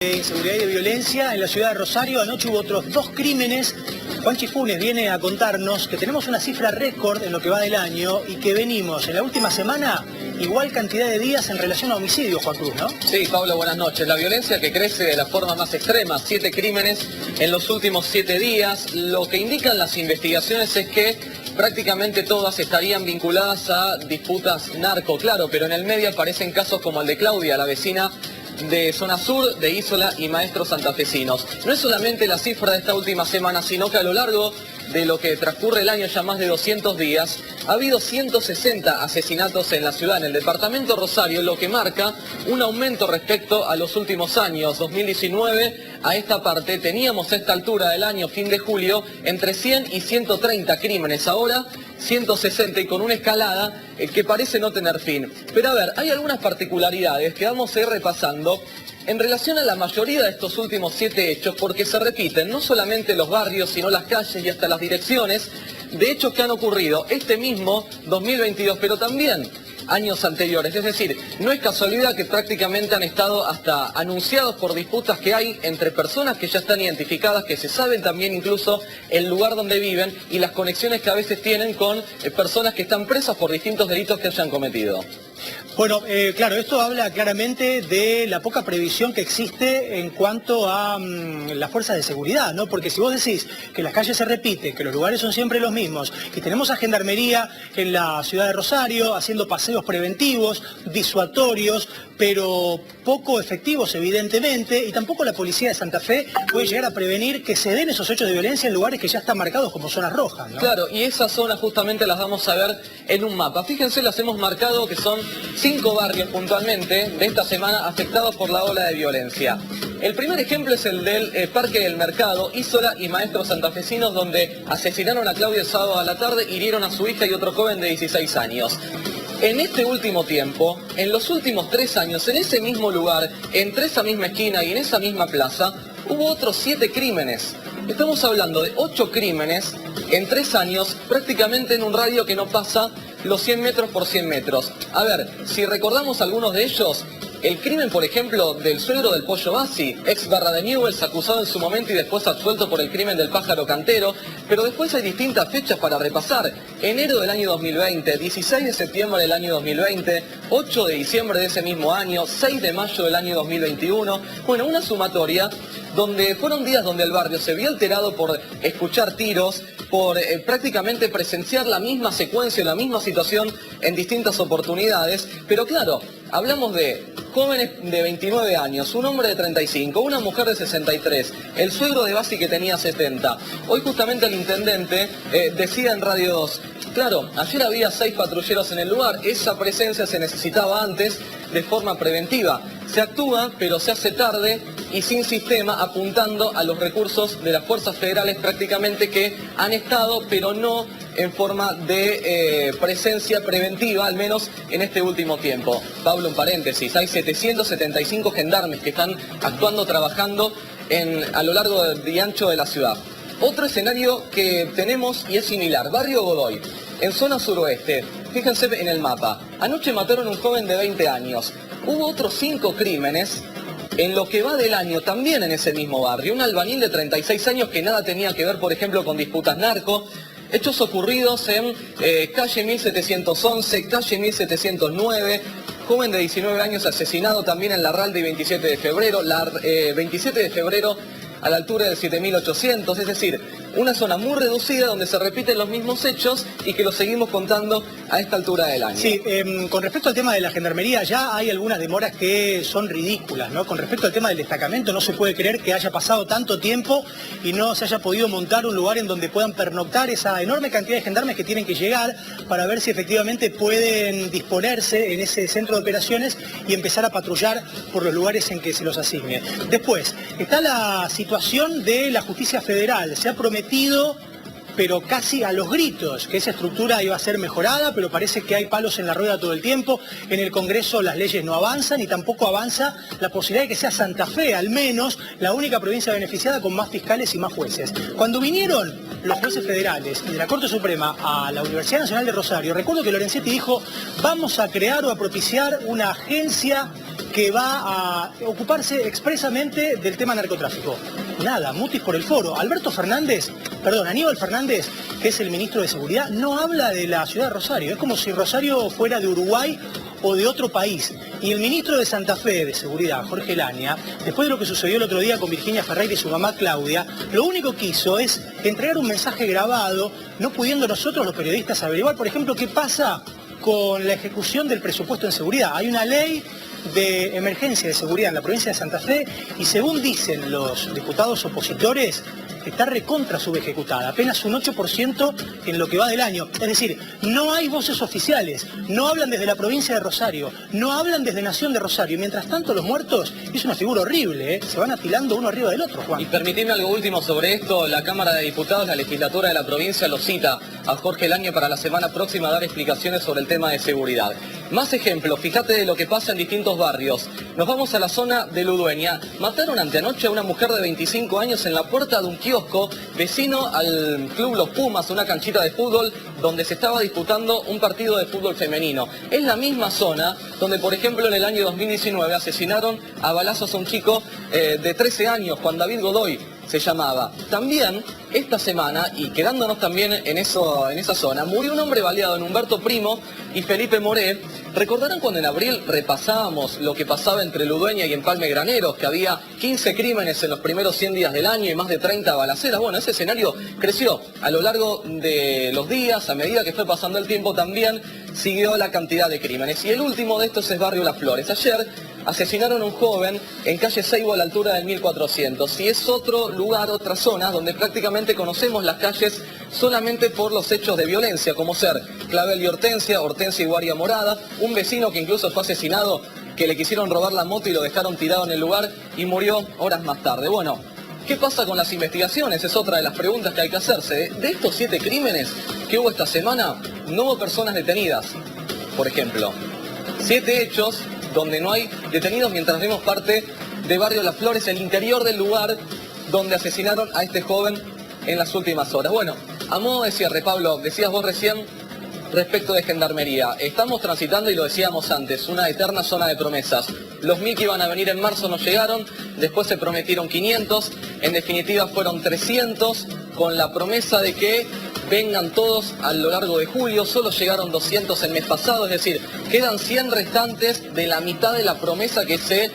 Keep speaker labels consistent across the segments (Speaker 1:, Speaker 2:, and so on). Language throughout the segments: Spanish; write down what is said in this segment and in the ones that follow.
Speaker 1: De inseguridad y de violencia en la ciudad de Rosario. Anoche hubo otros 2 crímenes. Juanchi Funes viene a contarnos que tenemos una cifra récord en lo que va del año y que venimos en la última semana igual cantidad de días en relación a homicidios, Juan Cruz, ¿no?
Speaker 2: Sí, Pablo, buenas noches. La violencia que crece de la forma más extrema, 7 crímenes en los últimos 7 días. Lo que indican las investigaciones es que prácticamente todas estarían vinculadas a disputas narco, claro, pero en el medio aparecen casos como el de Claudia, la vecina de Zona Sur, de Isola y maestros santafesinos. No es solamente la cifra de esta última semana, sino que a lo largo de lo que transcurre el año, ya más de 200 días, ha habido 160 asesinatos en la ciudad, en el departamento Rosario, lo que marca un aumento respecto a los últimos años. 2019, a esta parte, teníamos a esta altura del año, fin de julio, entre 100 y 130 crímenes. Ahora 160 y con una escalada que parece no tener fin. Pero a ver, hay algunas particularidades que vamos a ir repasando en relación a la mayoría de estos últimos 7 hechos, porque se repiten no solamente los barrios, sino las calles y hasta las direcciones de hechos que han ocurrido este mismo 2022, pero también años anteriores. Es decir, no es casualidad que prácticamente han estado hasta anunciados por disputas que hay entre personas que ya están identificadas, que se saben también incluso el lugar donde viven y las conexiones que a veces tienen con personas que están presas por distintos delitos que hayan cometido.
Speaker 1: Bueno, claro, esto habla claramente de la poca previsión que existe en cuanto a las fuerzas de seguridad, ¿no? Porque si vos decís que las calles se repiten, que los lugares son siempre los mismos, que tenemos a Gendarmería en la ciudad de Rosario haciendo paseos preventivos, disuatorios, pero poco efectivos evidentemente, y tampoco la policía de Santa Fe puede llegar a prevenir que se den esos hechos de violencia en lugares que ya están marcados como zonas rojas, ¿no?
Speaker 2: Claro, y esas zonas justamente las vamos a ver en un mapa. Fíjense, las hemos marcado que son 5 barrios puntualmente de esta semana afectados por la ola de violencia. El primer ejemplo es el del Parque del Mercado, Isola y maestros santafesinos, donde asesinaron a Claudia el sábado a la tarde, hirieron a su hija y otro joven de 16 años. En este último tiempo, en los últimos 3 años, en ese mismo lugar, entre esa misma esquina y en esa misma plaza, hubo otros 7 crímenes. Estamos hablando de 8 crímenes en 3 años, prácticamente en un radio que no pasa los 100 metros por 100 metros. A ver, si recordamos algunos de ellos, el crimen, por ejemplo, del suegro del Pollo Bassi, ex Barra de Newell's, acusado en su momento y después absuelto por el crimen del pájaro cantero, pero después hay distintas fechas para repasar. Enero del año 2020, 16 de septiembre del año 2020, 8 de diciembre de ese mismo año, 6 de mayo del año 2021. Bueno, una sumatoria donde fueron días donde el barrio se vio alterado por escuchar tiros, por prácticamente presenciar la misma secuencia, la misma situación en distintas oportunidades. Pero claro, hablamos de jóvenes de 29 años, un hombre de 35, una mujer de 63, el suegro de Bassi que tenía 70. Hoy justamente el intendente decía en Radio 2, claro, ayer había 6 patrulleros en el lugar, esa presencia se necesitaba antes de forma preventiva. Se actúa, pero se hace tarde y sin sistema, apuntando a los recursos de las fuerzas federales prácticamente que han estado, pero no en forma de presencia preventiva, al menos en este último tiempo. Pablo, un paréntesis, hay 775 gendarmes que están actuando, trabajando a lo largo y ancho de la ciudad. Otro escenario que tenemos y es similar, Barrio Godoy, en zona suroeste. Fíjense en el mapa, anoche mataron a un joven de 20 años. Hubo otros 5 crímenes en lo que va del año, también en ese mismo barrio. Un albañil de 36 años que nada tenía que ver, por ejemplo, con disputas narco. Hechos ocurridos en calle 1711, calle 1709. Joven de 19 años asesinado también en Larralde y 27 de febrero. 27 de febrero a la altura del 7800, es decir, una zona muy reducida donde se repiten los mismos hechos y que los seguimos contando a esta altura del año.
Speaker 1: Sí, con respecto al tema de la gendarmería, ya hay algunas demoras que son ridículas, ¿no? Con respecto al tema del destacamento, no se puede creer que haya pasado tanto tiempo y no se haya podido montar un lugar en donde puedan pernoctar esa enorme cantidad de gendarmes que tienen que llegar para ver si efectivamente pueden disponerse en ese centro de operaciones y empezar a patrullar por los lugares en que se los asigne. Después, está la situación de la justicia federal. Se ha prometido, pero casi a los gritos, que esa estructura iba a ser mejorada, pero parece que hay palos en la rueda todo el tiempo. En el Congreso las leyes no avanzan y tampoco avanza la posibilidad de que sea Santa Fe, al menos, la única provincia beneficiada con más fiscales y más jueces. Cuando vinieron los jueces federales y de la Corte Suprema a la Universidad Nacional de Rosario, recuerdo que Lorenzetti dijo, vamos a crear o a propiciar una agencia que va a ocuparse expresamente del tema narcotráfico. Nada, mutis por el foro. Aníbal Fernández, que es el ministro de Seguridad, no habla de la ciudad de Rosario. Es como si Rosario fuera de Uruguay o de otro país. Y el ministro de Santa Fe de Seguridad, Jorge Lania, después de lo que sucedió el otro día con Virginia Ferreira y su mamá Claudia, lo único que hizo es entregar un mensaje grabado, no pudiendo nosotros los periodistas averiguar, por ejemplo, qué pasa con la ejecución del presupuesto en seguridad. Hay una ley de emergencia de seguridad en la provincia de Santa Fe y según dicen los diputados opositores, está recontra subejecutada, apenas un 8% en lo que va del año. Es decir, no hay voces oficiales, no hablan desde la provincia de Rosario, no hablan desde Nación de Rosario. Mientras tanto, los muertos es una figura horrible, ¿eh? Se van afilando uno arriba del otro, Juan.
Speaker 2: Y permitime algo último sobre esto. La Cámara de Diputados, la legislatura de la provincia, lo cita a Jorge Lania para la semana próxima a dar explicaciones sobre el tema de seguridad. Más ejemplos, fíjate de lo que pasa en distintos barrios. Nos vamos a la zona de Ludueña. Mataron anteanoche a una mujer de 25 años en la puerta de un kiosco vecino al Club Los Pumas, una canchita de fútbol donde se estaba disputando un partido de fútbol femenino. Es la misma zona donde, por ejemplo, en el año 2019 asesinaron a balazos a un chico de 13 años, Juan David Godoy se llamaba. También esta semana, y quedándonos también en esa zona, murió un hombre baleado en Humberto Primo y Felipe Moré. ¿Recordarán cuando en abril repasábamos lo que pasaba entre Ludueña y Empalme Graneros, que había 15 crímenes en los primeros 100 días del año y más de 30 balaceras? Bueno, ese escenario creció a lo largo de los días, a medida que fue pasando el tiempo también siguió la cantidad de crímenes. Y el último de estos es Barrio Las Flores. Ayer asesinaron a un joven en calle Seibo a la altura del 1400 y es otro lugar, otra zona donde prácticamente conocemos las calles solamente por los hechos de violencia, como ser Clavel y Hortensia, Hortensia y Guardia Morada, un vecino que incluso fue asesinado, que le quisieron robar la moto y lo dejaron tirado en el lugar y murió horas más tarde. Bueno, ¿qué pasa con las investigaciones? Es otra de las preguntas que hay que hacerse. De estos 7 crímenes que hubo esta semana, no hubo personas detenidas, por ejemplo. 7 hechos donde no hay detenidos, mientras vemos parte de Barrio Las Flores, el interior del lugar donde asesinaron a este joven en las últimas horas. Bueno, a modo de cierre, Pablo, decías vos recién respecto de Gendarmería. Estamos transitando, y lo decíamos antes, una eterna zona de promesas. Los 1000 que iban a venir en marzo no llegaron, después se prometieron 500, en definitiva fueron 300, con la promesa de que vengan todos a lo largo de julio. Solo llegaron 200 el mes pasado, es decir, quedan 100 restantes de la mitad de la promesa que se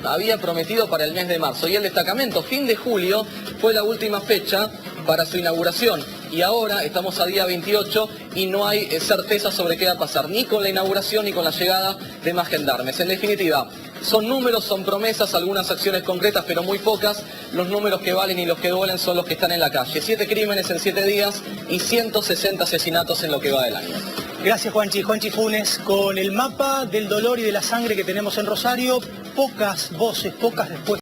Speaker 2: había prometido para el mes de marzo. Y el destacamento, fin de julio, fue la última fecha para su inauguración. Y ahora estamos a día 28 y no hay certeza sobre qué va a pasar, ni con la inauguración ni con la llegada de más gendarmes. En definitiva, son números, son promesas, algunas acciones concretas, pero muy pocas. Los números que valen y los que duelen son los que están en la calle. 7 crímenes en 7 días y 160 asesinatos en lo que va del año.
Speaker 1: Gracias, Juanchi. Juanchi Funes, con el mapa del dolor y de la sangre que tenemos en Rosario, pocas voces, pocas respuestas.